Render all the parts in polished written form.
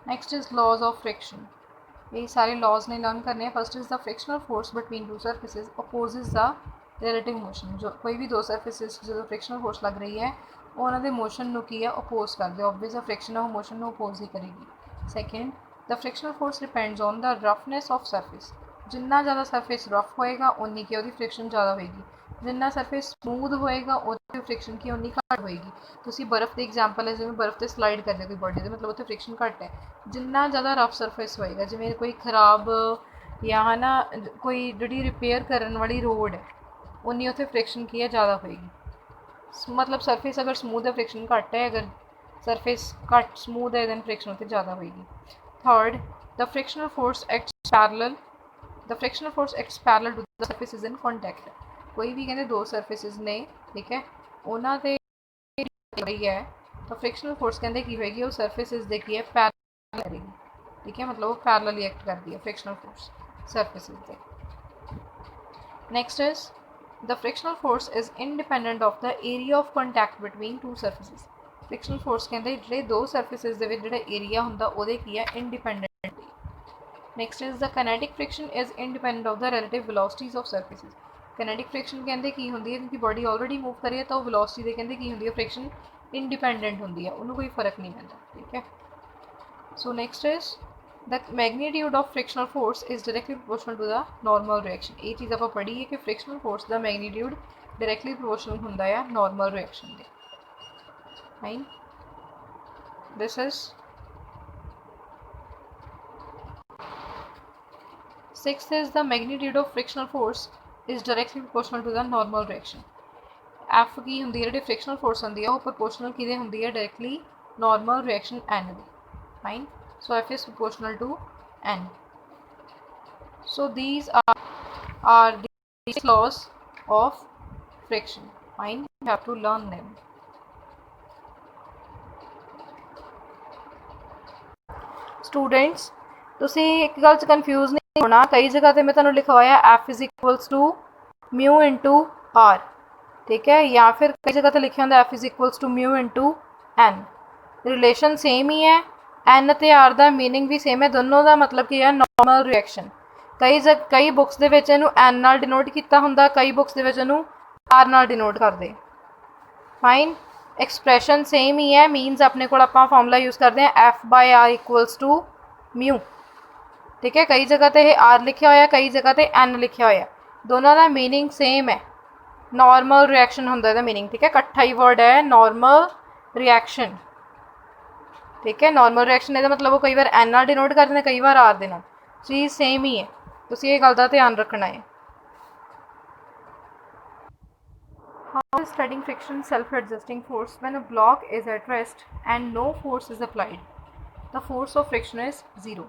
Next is laws of friction. ये सारे laws ने लर्न करने हैं। First is the frictional force between two surfaces opposes the relative motion. जो कोई भी दो सर्फेसिज जो फ्रिक्शनल फोर्स लग रही है वो उन्होंने मोशन ਨੂੰ ਕੀ ਹੈ ਅਪੋਜ਼ ਕਰਦੇ। ऑब्वियस फ्रिक्शन ਉਹ मोशन ਨੂੰ ਅਪੋਜ਼ ਹੀ ਕਰੇਗੀ। Second, the frictional force depends on the roughness of surface. जिन्ना ज़्यादा सरफेस रफ होएगा उन्नी की ਉਹਦੀ फ्रिक्शन ज़्यादा होएगी। जिन्ना सरफेस स्मूथ होएगा ਉਹਦੀ फ्रिक्शन की उन्नी घट होएगी। तुसी बर्फ़ की एग्जाम्पल है जिवें बर्फ़ ते स्लाइड करते कोई बॉडी ते मतलब उत्थे फ्रिक्शन घट है। जिन्ना ज़्यादा रफ सरफेस होएगा जिवें कोई खराब या है ना कोई जिहड़ी रिपेयर करन वाली रोड है उन्नी उत्थे फ्रिक्शन की है ज़्यादा होएगी। मतलब सरफेस अगर स्मूथ है फ्रिक्शन घट है, अगर सरफेस घट स्मूथ है दैन फ्रिक्शन उत्थे ज़्यादा होएगी। Third, the frictional force acts parallel. The frictional force acts parallel to the surfaces in contact. कोई भी कहते दो सरफेसिज ने, ठीक है, उन्होंने ते रही है तो फ्रिक्शनल फोर्स कहते की होएगी वो सरफेसिज दे की है पैरेलल करेगी। ठीक है, मतलब वो पैरेलल एक्ट करती है फ्रिक्शनल फोर्स सरफेसिज दे। Next is the frictional force is independent of the area of contact between two surfaces. Frictional force कहते जो दो सरफेसिज के जो एरिया होंगे वो की है independent. Next is the kinetic friction is independent of the relative velocities of surfaces. Kinetic friction कहते की होंगी है क्योंकि बॉडी ऑलरेडी मूव करी है तो वेलोसिटी के कहते की होंगी है फ्रिक्शन इंडिपेंडेंट होंगी है, उन्होंने कोई फर्क नहीं पैंता। ठीक है, so next is the magnitude of frictional force is directly proportional to the normal reaction. ये चीज़ आप पढ़ी है कि फ्रिक्शनल फोर्स का मैगनीट्यूड डायरेक्टली प्रोपोर्शनल होंदा है नॉर्मल रिएक्शन के। Fine, this is sixth is the magnitude of frictional force is directly proportional to the normal reaction. F की होंगी है जी फ्रिक्शनल फोर्स होंगी है वो प्रोपोर्शनल कि होंगी है डायरेक्टली नॉर्मल रिएक्शन एन की। Fine, so F is proportional to N. So these are the laws of friction. Fine, you have to learn them. Students, तुसी एक गल कन्फ्यूज नहीं होना। कई जगह पे मैं तुहानू लिखवाया F is equals to mu into R, ठीक है, या फिर कई जगह पे लिखा होंगे F is equals to mu into N। Relation same ही है, एन ते आर का मीनिंग भी सेम है, दोनों का मतलब की है नॉर्मल रिएक्शन। कई बुक्स के विच इहनूं एन नाल डिनोट किया होंदा, कई बुक्स के विच इहनूं आर नाल डिनोट करते। फाइन, एक्सप्रैशन सेम ही है, मीनस अपने को आपां फॉर्मूला यूज़ करते हैं F by R equals to mu. ठीक है, कई जगह पर यह आर लिखा होया, कई जगह पर एन लिखा होया, दोनों का मीनिंग सेम है। नॉर्मल रिएक्शन होंदा इहदा मीनिंग। ठीक है, इकट्ठा ही वर्ड है नॉर्मल रिएक्शन। ठीक है, नॉर्मल रिएक्शन का मतलब वो कई बार एन नाल डिनोट करते हैं, कई बार आर दे नाल। चीज़ सेम ही है, तुसीं ये गल का ध्यान रखना है। How is static friction self adjusting force when a block is at rest and no force is applied, the force of friction is zero.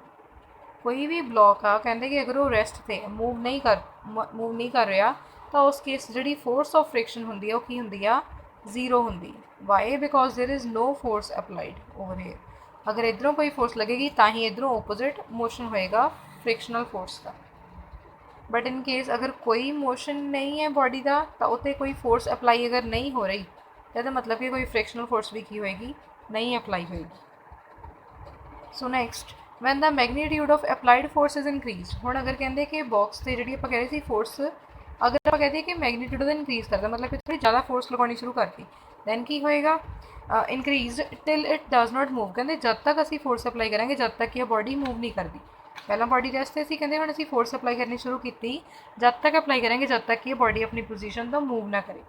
कोई भी ब्लॉक आ कहते कि अगर वो रेस्ट थे मूव नहीं कर रहा तो उस केस जी फोर्स ऑफ फ्रिक्शन होंगी वो की होंगी आ जीरो होंगी। Why? Because there is no force applied over here. अगर इधरों कोई फोर्स लगेगी तो ही इधरों ओपोजिट मोशन होएगा फ्रिक्शनल फोर्स का। बट इन केस अगर कोई मोशन नहीं है बॉडी का तो उत्ते कोई फोर्स अप्लाई अगर नहीं हो रही तो मतलब कि कोई फ्रिक्शनल फोर्स भी की होएगी नहीं अप्लाई होएगी। So next, when the magnitude of applied force is increase. हुण अगर कहते कि बॉक्स से जी आप कह रहे थे फोर्स अगर आप कहते हैं कि मैगनीट्यूड इनक्रीज करता मतलब कि थोड़ी ज़्यादा फोर्स लगानी शुरू करती दैन की होएगा increase till it does not move. कहते जब तक असी फोर्स अप्लाई करेंगे जब तक कि बॉडी मूव नहीं करती। पहला बॉडी रेस्ट से कहते हम असी फोर्स अप्लाई करनी शुरू की जब तक अप्लाई करेंगे जब तक कि बॉडी अपनी पोजीशन तो मूव ना करे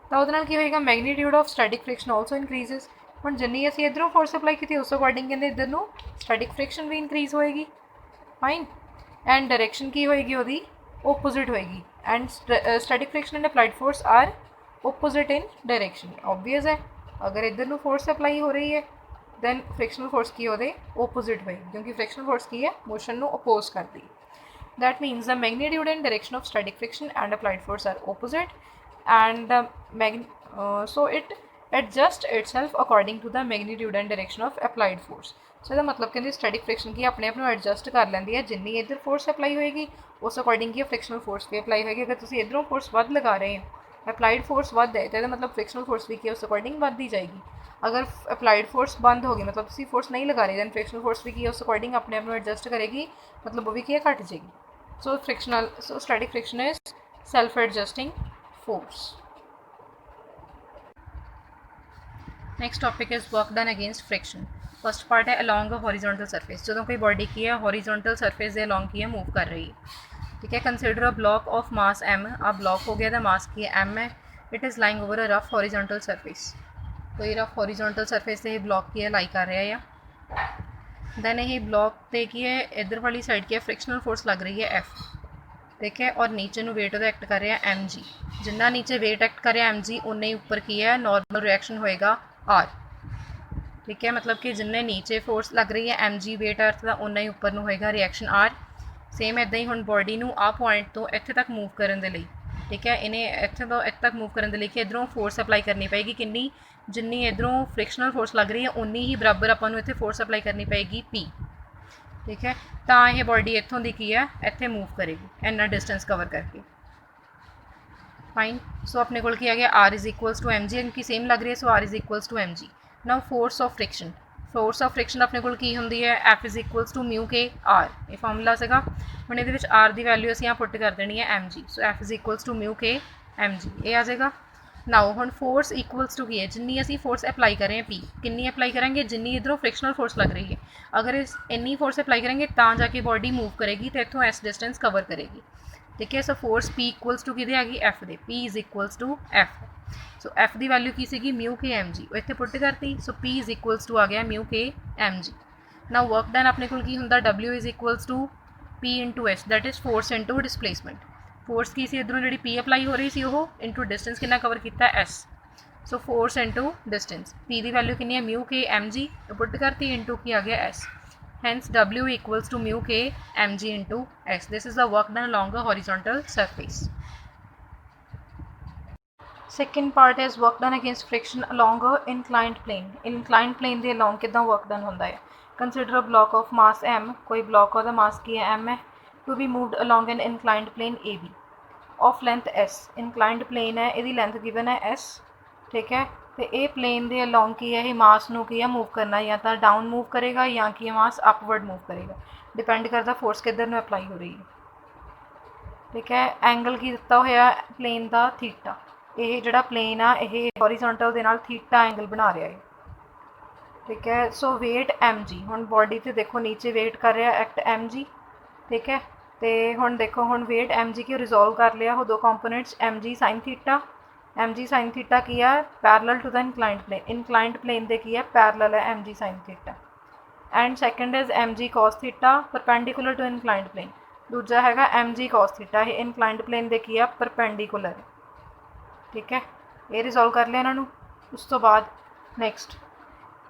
तो वो की होएगा magnitude of static friction also increases. हम जिन्नी असी इधरों फोर्स अप्लाई की उस अकॉर्डिंग कहते इधर नूं स्टैटिक फ्रिक्शन भी इनक्रीज होएगी। फाइन, एंड डायरेक्शन की होएगी वो ओपोजिट होएगी and static friction and applied force are opposite in direction. Obvious है, अगर इधर नूं फोर्स अप्लाई हो रही है दैन फ्रिक्शनल फोर्स की होते ओपोजिट होएगी क्योंकि फ्रिक्शनल फोर्स की है मोशन नूं अपोज करती। That means the magnitude and direction of static friction and applied force are opposite and so it adjust itself according to the magnitude and direction of applied force. So इसका मतलब कहते static friction की अपने आप को adjust कर लेंदी है, जिन्नी इधर फोर्स अप्लाई होएगी उस अकॉर्डिंग की फ्रिक्शनल फोर्स भी अप्लाई होएगी। अगर तुम इधरों फोर्स वध लगा रहे हो ਅਪਲਾਈਡ ਫੋਰਸ ਵੱਧ ਹੈ ਤਾਂ ਇਹਦਾ ਮਤਲਬ ਫ੍ਰਿਕਸ਼ਨਲ ਫੋਰਸ ਵੀ ਕੀ ਉਸ ਅਕੋਰਡਿੰਗ ਵੱਧਦੀ ਜਾਏਗੀ। अगर अप्लाइड फोर्स बंद होगी मतलब तुसी फोर्स नहीं लगा रही दैन फ्रिक्शनल फोर्स भी की है उस अकॉर्डिंग अपने आप में एडजस्ट करेगी, मतलब वो भी की है घट जाएगी। So static friction is self adjusting force. Next topic is work done against friction. First part है अलॉन्ग अ हॉरिजॉन्टल सरफेस, जो कोई बॉडी की है हॉरिजॉन्टल सरफेस के अलॉन्ग की है मूव कर रही है, ठीक है। Consider a block of mass m, अब ब्लॉक हो गया था मास की है m है, it is lying over a rough horizontal surface, कोई रफ हॉरिजॉन्टल सरफेस से ब्लॉक की है लाई कर रहा है या दैन ये ब्लॉक ते की है इधर वाली साइड की है फ्रिक्शनल फोर्स लग रही है F, ठीक है। और नीचे नू वेट एक्ट कर रहा है mg, जिन्ना नीचे वेट एक्ट कर रहा है mg उन्ने ही ऊपर की है नॉर्मल रिएक्शन होएगा r, ठीक है। मतलब कि जिन्ने नीचे फोर्स लग रही है mg वेट अर्थ का उन्ना ही ऊपर नू होएगा रिएक्शन r। सेम इदा ही हुण बॉडी नू आ पॉइंट तो इत्थे तक मूव करन दे लई, ठीक है, इन्हें इत्थे तो इत्थे तक मूव करन दे लई कि इधरों फोर्स अप्लाई करनी पेगी किन्नी, जिन्नी इधरों फ्रिक्शनल फोर्स लग रही है उन्नी ही बराबर आपां नूं इत्थे फोर्स अप्लाई करनी पेगी P, ठीक है। तो यह बॉडी इत्थों दी की है इत्थे मूव करेगी इन्ना डिस्टेंस कवर करके, फाइन। सो अपने कोल की आ गया R is equals to mg, इनकी सेम लग रही है, so R is equals to mg। Now force of friction, force of friction अपने कोल की होंदी है F is equals to mu k R, ये फॉर्मूला सीगा। हुण इहदे विच R दी वैल्यू असीं यहाँ पुट कर देनी है mg, so F is equals to mu के mg, ये आ जाएगा। नाउ हुण फोर्स इक्वल्स टू की है जिन्नी असीं फोर्स अप्लाई कर रहे हैं P, किन्नी अप्लाई करेंगे जिन्नी इधरों फ्रिक्शनल फोर्स लग रही है। अगर इस इन्नी फोर्स अप्लाई करेंगे तां जाके बॉडी मूव करेगी तो इत्थों इस डिस्टेंस कवर करेगी, ठीक है। So force P equals to किहदे आ गई F दे, P is equals to F। So F की वैल्यू की सीगी म्यू के mg, वो इत्थे पुट करती, so P is equals to आ गया म्यू के mg। नाउ वर्क डन अपने कोल की हुंदा W is equals to P into H, that is force into displacement. Force की सी इधरों जी P अप्लाई हो रही सी वो इंटू डिस्टेंस कितना कवर किया S, so force into distance. P की वैल्यू कितनी है म्यू के mg, तो पुट करती इंटू की आ गया S, hence W equals to mu k mg into S. This is the work done along a horizontal surface. Second part is work done against friction along a inclined plane. Inclined plane the along कितना work done होता है। Consider a block of mass m, कोई block का mass की है m है, to be moved along an inclined plane AB of length s। inclined plane है, इसकी length given है s, ठीक है। तो ये प्लेन के अलॉन्ग की है, मास नू की है मूव करना, या तो डाउन मूव करेगा या कि मास अपवर्ड मूव करेगा, डिपेंड करता फोर्स किधर नू अप्लाई हो रही है, ठीक है। एंगल की दिता होया प्लेन का थीटा, ये जोड़ा प्लेन आ ये हॉरिजॉन्टल दे नाल थीटा एंगल बना रहा है, ठीक है। सो वेट mg, हुण बॉडी तो देखो नीचे वेट कर रहा एक्ट mg, ठीक है। तो हुण देखो हुण वेट mg की रिजोल्व कर लिया हो दो components mg sine theta, mg sine theta की है parallel to the inclined plane, inclined plane दे की है पैरेलल है mg sine theta. And second is mg cos theta perpendicular to inclined plane, दूजा हैगा mg कॉस थीटा, ये inclined plane दे की है परपेंडिकुलर है, ठीक है। ये रिजोल्व कर लिया इन्हों। उस तो बाद next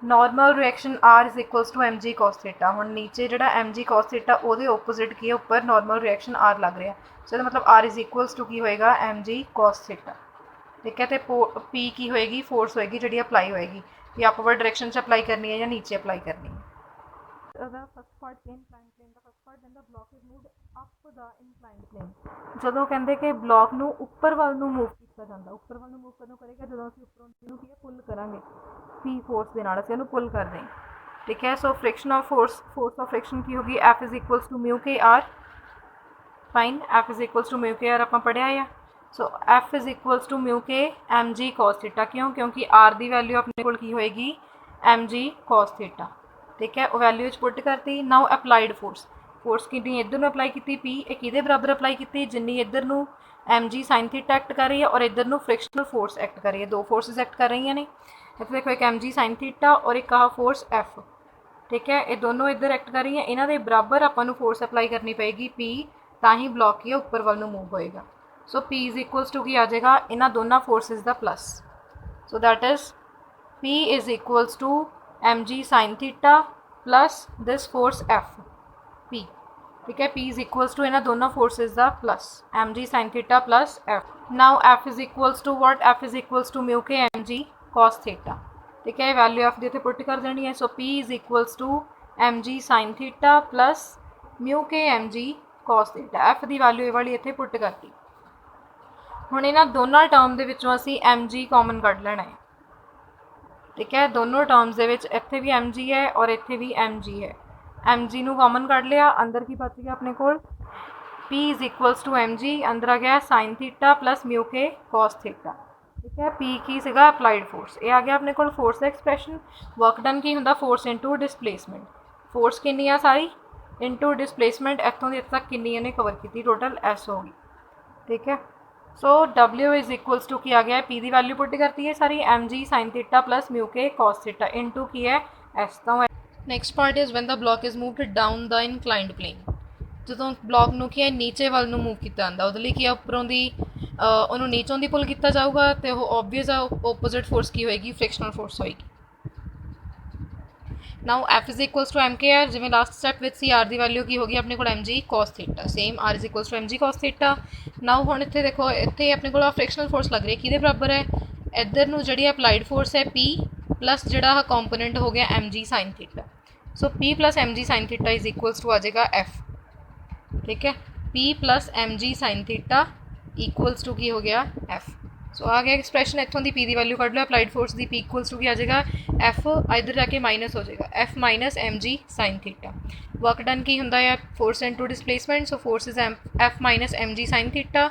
normal reaction R is equals to mg cos theta, हुण नीचे जो mg कॉस थीटा वो ओपोजिट की है उपर नॉर्मल रिएक्शन R लग रहा है, सो so, मतलब R इज इक्वल्स टू की होएगा mg कॉस थीटा, ठीक है। तो P की होएगी फोर्स होएगी जी अप्लाई होएगी, ये अपवर्ड डायरेक्शन से अप्लाई करनी है या नीचे अप्लाई करनी है। फर्स्ट पार्ट इंक्लाइंड प्लेन दा first part then the block is moved up the inclined plane, जदों कहंदे कि ब्लॉक नू उपर वाल नू मूव किया जाता, उपर वाल नू मूव कदों करेगा जदों असीं उपरों नू की पुल करांगे P फोर्स दे नाल असीं उहनूं पुल कर दें, ठीक है। So friction of force of friction की होगी F is equals to mu k R, fine. F is equals to mu k R आपां पढ़िया है। So F is equals to mu के mg कॉस थीटा, क्यों क्योंकि R की value अपने को होएगी mg कॉस थीटा, ठीक है। वो वैल्यू पुट करती। नाउ अप्लाइड फोर्स, फोर्स कितनी इधर नू अप्लाई की P, एक इहदे बराबर अप्लाई की जिन्नी इधर नू mg साइन थीटा एक्ट कर रही है और इधर नू फ्रिक्शनल फोर्स एक्ट कर रही है, दो फोर्सेस एक्ट कर रही ने। इतने देखो एक mg साइन थीटा और एक कहा फोर्स F, ठीक है। ये दोनों इधर एक्ट कर रही हैं, इन्हों के बराबर आपां फोर्स अप्लाई करनी पेगी P, तां ही ब्लॉक की उपर वाल मूव होएगा। So P is equals to की आ जाएगा इन्होंने दोनों फोर्सेस का plus, so that is P is equals to mg sine theta plus this force F P, ठीक है। P इज इक्वल्स टू इन्होंने दोनों फोर्सेस का plus mg sine theta plus F। Now F is equals to what, F is equals to mu के mg cos theta, ठीक है। Value F की put कर देनी है। So P is equals to mg sine theta plus mu के mg cos theta, F की value ये वाली इतने पुट करती। ਹੁਣ ਇਹਨਾਂ ਦੋਨਾਂ ਟਰਮ ਦੇ ਵਿੱਚੋਂ ਅਸੀਂ mg ਕਾਮਨ ਕੱਢ ਲੈਣਾ ਹੈ। ठीक है, दोनों टर्म्स ਦੇ ਵਿੱਚ ਇੱਥੇ ਵੀ mg है और ਇੱਥੇ भी mg है। mg ਨੂੰ ਕਾਮਨ ਕੱਢ ਲਿਆ, ਅੰਦਰ ਕੀ ਬਚ ਗਿਆ ਆਪਣੇ ਕੋਲ p is equals to mg, अंदर आ गया sin थीटा प्लस म्यू के cos थीटा। ठीक है, p की सीगा अप्लाइड फोर्स, ये आ गया अपने को फोर्स का एक्सप्रैशन। वर्क डन की होंगे फोर्स इंटू डिसप्लेसमेंट, फोर्स कितनी आ सारी इंटू डिसप्लेसमेंट इतों की इतने तक कितनी ने कवर की टोटल एस होगी। ठीक है, सो W इज इक्वल्स टू की आ गया P की वैल्यू पुट करती है सारी mg sin theta plus mu के cos थीटा इंटू की है S। तो next part is when the block is moved down the inclined plane, ਜਦੋਂ ਬਲੌਕ ਨੂੰ ਕੀ ਹੈ ਨੀਚੇ ਵੱਲ ਨੂੰ ਮੂਵ ਕੀਤਾ ਜਾਂਦਾ, ਉਹਦੇ ਲਈ ਕੀ ਆ ਉੱਪਰੋਂ ਦੀ ਉਹਨੂੰ ਨੀਚੋਂ ਦੀ ਪੁੱਲ ਕੀਤਾ ਜਾਊਗਾ ਤੇ ਉਹ ਓਬਵੀਅਸ ਆ ਓਪੋਜ਼ਿਟ ਫੋਰਸ ਕੀ ਹੋਏਗੀ, ਫ੍ਰਿਕਸ਼ਨਲ ਫੋਰਸ ਹੋਏਗੀ। Now F is equals to MKR, ਜਿਵੇਂ ਲਾਸਟ ਸਟੈਪ ਵਿੱਚ ਸੀ R ਦੀ ਵੈਲਿਊ ਕੀ ਹੋਗੀ ਆਪਣੇ ਕੋਲ mg cos theta, same R is equals to mg cos theta. Now ਹੁਣ ਇੱਥੇ ਦੇਖੋ ਇੱਥੇ ਆਪਣੇ ਕੋਲ ਫ੍ਰਿਕਸ਼ਨਲ ਫੋਰਸ ਲੱਗ ਰਹੀ ਹੈ, ਕਿਹਦੇ ਬਰਾਬਰ ਹੈ, ਇੱਧਰ ਨੂੰ ਜਿਹੜੀ ਅਪਲਾਈਡ ਫੋਰਸ ਹੈ P ਪਲੱਸ ਜਿਹੜਾ ਆਹ ਕੰਪੋਨੈਂਟ ਹੋ ਗਿਆ mg sin theta. So P plus mg sin theta is equals to ਆ ਜਾਏਗਾ F। ठीक है, P plus mg sin theta equals to की हो गया F। सो आ गया एक्सप्रैशन, इतों की P की वैल्यू कट लो, अप्लाइड फोर्स की P इक्वल्स टू की आ जाएगा F, इधर जाके माइनस हो जाएगा F minus mg sin theta. Work done की होंगे है force into displacement, so force is F minus mg sin theta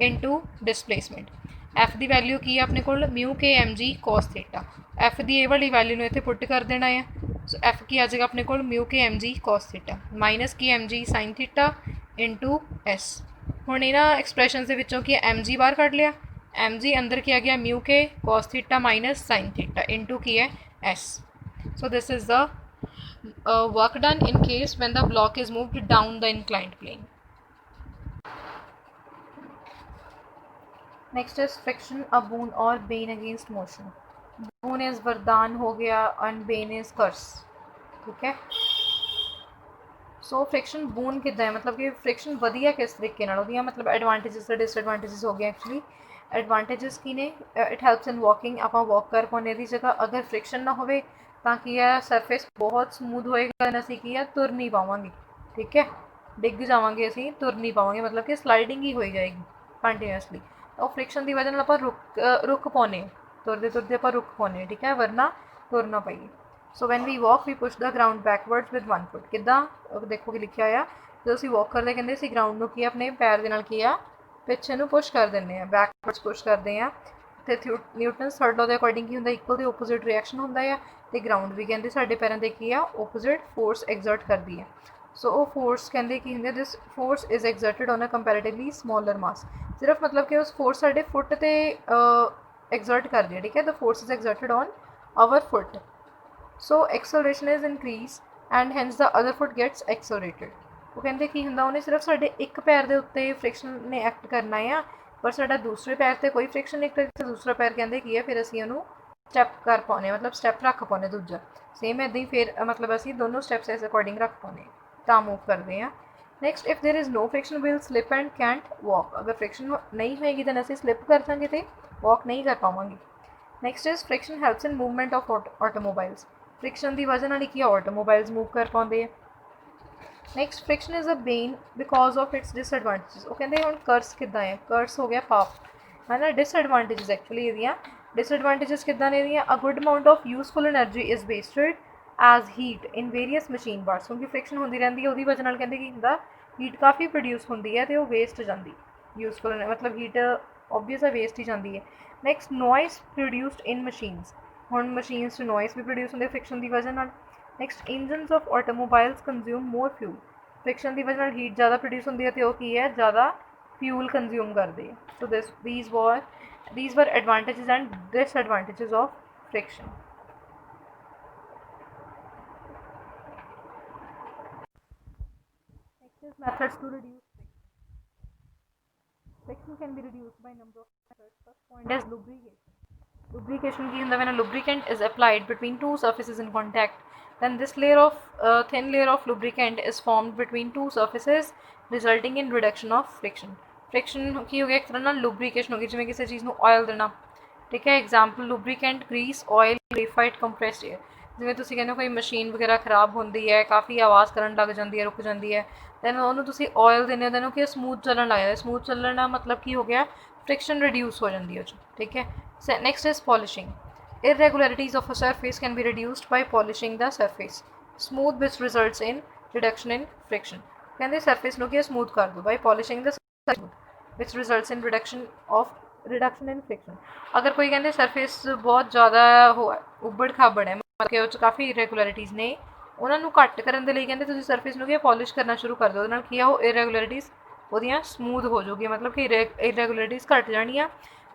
into displacement. F की वैल्यू की है अपने को म्यू के mg cos थीटा, F की ये वाली वैल्यू में इतने पुट कर देना है। सो F की आ जाएगा अपने को म्यू के mg cos थीटा माइनस की mg sin theta into S। हुण इन्हां एक्सप्रैशन के विचों की mg बाहर कढ़ लिया, mg अंदर की आ गया म्यू के cos theta minus sin theta into की है S। So this is the work done in case when the block is moved down the inclined plane. Next is friction a boon or bane against motion. Boon is वरदान हो गया and Ben is कर्स। ठीक है, so friction बून किदा है, मतलब कि friction वधिया किस तरीके नाल होंदी है, मतलब एडवांटेजिस ते डिसएडवांटेजिस हो गए। एक्चुअली एडवांटेजिस की ने, इट हैल्प्स इन वॉकिंग, आप वॉक कर पाने की जगह अगर फ्रिक्शन ना होवे तां की है सरफेस बहुत स्मूथ होएगा, असी की है तुर नहीं पावांगे। ठीक है, डिग जावांगे, असी तुर नहीं पावांगे, मतलब कि स्लाइडिंग ही हो जाएगी कंटीन्यूअसली। तो फ्रिक्शन की वजह नाल आपां रुक पाने, तुरदे तुरदे आपां रुक पाने। ठीक है, वरना तुर ना पाइए। So when we walk we push the ground backwards with 1 foot. किदा देखो कि लिखा आ, जो असीं वॉक करते कहते असीं ग्राउंड में की अपने पैर के नाल की आ पिछे नूं पुश कर देंगे, बैकवर्ड्स पुश करते हैं। तो न्यूटन्स थर्ड लॉ के अकॉर्डिंग की होंदा, इक्वल तो ओपोजिट रिएक्शन होंदा है, तो ग्राउंड भी कहते साडे पैरों ते की आ ओपोजिट फोर्स एग्जर्ट करती है। सो वो फोर्स कहते की होंगे, this force is exerted on a comparatively smaller mass. सिर्फ मतलब कि उस फोर्स साडे फुट ते एग्जर्ट कर दी है। ठीक है, the force is exerted on our foot, so acceleration is increase and hence the other foot gets accelerated. वो कहते की होंगे उन्हें सिर्फ साडे एक पैर के उत्ते फ्रिक्शन ने एक्ट करना है, पर साडा दूसरे पैर ते कोई फ्रिक्शन नहीं करता। दूसरा पैर कहते की है फिर असीं उहनूं स्टैप कर पाने, मतलब स्टैप रख पाने दूजा सेम इदां ही, फिर मतलब असीं दोनों स्टैप्स इस अकॉर्डिंग रख पाने तां मूव करते हैं। Next if there is no friction will slip and can't walk, अगर फ्रिक्शन नहीं होएगी तो असीं स्लिप कर जाएंगे तो वॉक नहीं कर पावांगे। Next is friction helps in movement of automobiles, friction की वजह नाल की ऑटोमोबाइल्स मूव कर पाते हैं। Next friction is a bane because of its disadvantages. वो कहते हुण कर्स किदां है, कर्स हो गया पाप है ना, डिसएडवांटेजिस एक्चुअली इहदियां डिसएडवांटेजिस किदां ने इहदियां, a good amount of useful energy is wasted as heat in various machine parts, क्योंकि फ्रिक्शन होंदी रहिंदी है, उहदी वजह नाल कहते की हुंदा हीट काफ़ी प्रोड्यूस होंदी है तो वेस्ट जाती, यूजफुल मतलब हीट ऑब्वियस है वेस्ट ही जाती है। नैक्सट नॉइस प्रोड्यूसड इन मशीनस, हुण मशीनस नॉइस भी प्रोड्यूस होंदे फ्रिक्शन की वजह नाल। Next engines of automobiles consume more fuel, friction की वजह नाल हीट ज़्यादा प्रोड्यूस होंदी है तो वो की है ज़्यादा फ्यूल कंज्यूम करते हैं। सो these were advantages and disadvantages of friction. Next is methods to reduce friction. Friction can be reduced by number of methods. First point is lubrication. Lubrication की होंदा, when a lubricant is applied between two surfaces in contact, then this thin layer of lubricant is formed between two surfaces, resulting in reduction of friction. Friction की हो गया एक तरह ना लुब्रीकेशन होगी, जिमें किसी चीज़ को ऑयल देना। ठीक है, example lubricant grease oil graphite compressed air, जिमें तुसीं कहते हो कोई मशीन वगैरह खराब होंदी है, काफ़ी आवाज़ करन लग जाती है, रुक जाती है, दैन उन्होंने तुसीं ऑयल देने हो, दैन कि स्मूथ चलन लग जाए। स्मूथ चलना मतलब की हो गया फ्रिक्शन रिड्यूस हो जाती है ठीक है। Next is polishing. Irregularities of a surface can be reduced by polishing the surface smooth which results in reduction in friction. कहते सरफेस ਨੂੰ ਕੀ ਸਮੂਥ ਕਰ ਦੋ ਬਾਈ ਪੋਲਿਸ਼ਿੰਗ ਦਾ ਵਿਚ ਰਿਜ਼ਲਟਸ ਇਨ ਰਿਡਕਸ਼ਨ ਇਨ ਫ੍ਰਿਕਸ਼ਨ। ਅਗਰ ਕੋਈ ਕਹਿੰਦੇ ਸਰਫੇਸ ਬਹੁਤ ਜ਼ਿਆਦਾ ਉਬੜ ਖਾਬੜ ਹੈ ਮਤਲਬ ਕਿ ਉਹ 'ਚ ਕਾਫੀ ਇਰੈਗੂਲਰਿਟੀਜ਼ ਨੇ, ਉਹਨਾਂ ਨੂੰ ਘੱਟ ਕਰਨ ਦੇ ਲਈ ਕਹਿੰਦੇ ਤੁਸੀਂ ਸਰਫੇਸ ਨੂੰ ਕੀ ਪੋਲਿਸ਼ ਕਰਨਾ ਸ਼ੁਰੂ ਕਰ ਦਿਓ। ਉਹਦੇ ਨਾਲ ਕੀ ਆ ਉਹ ਇਰੈਗੂਲਰਿਟੀਜ਼ ਉਹਦੀਆਂ ਸਮੂਥ ਹੋ ਜਾਊਗੀ, ਮਤਲਬ ਕਿ ਇਰੈਗੂਲਰਿਟੀਜ਼ ਘੱਟ ਜਾਣੀਆਂ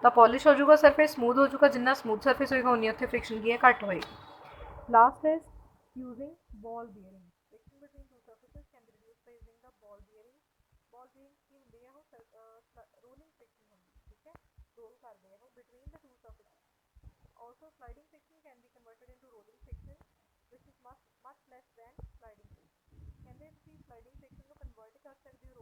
ਤਾਂ ਪੋਲਿਸ਼ ਹੋ ਜਾਊਗਾ ਸਰਫੇਸ, ਸਮੂਥ ਹੋ ਜਾਊਗਾ। ਜਿੰਨਾ ਸਮੂਥ ਸਰਫੇਸ ਹੋਏਗਾ ਉਨੀ ਉੱਥੇ ਫ੍ਰਿਕਸ਼ਨ ਕੀ ਹੈ ਘੱਟ ਹੋਏਗੀ। Last is using ball bearing. Friction between two surfaces can be reduced by using the ball bearing. Ball bearing ਕੀ ਹੁੰਦੀ ਹੈ ਉਹ ਰੋਲਿੰਗ ਫ੍ਰਿਕਸ਼ਨ ਹੁੰਦੀ ਹੈ ਠੀਕ ਹੈ, ਰੋਲ ਕਰਦੇ ਆ ਉਹ between the two surfaces. Also sliding friction can be converted into rolling friction which is much less than sliding friction. ਕਹਿੰਦੇ ਤੁਸੀਂ ਸਲਾਈਡਿੰਗ ਫ੍ਰਿਕਸ਼ਨ ਨੂੰ ਕਨਵਰਟ ਕਰ ਸਕਦੇ ਹੋ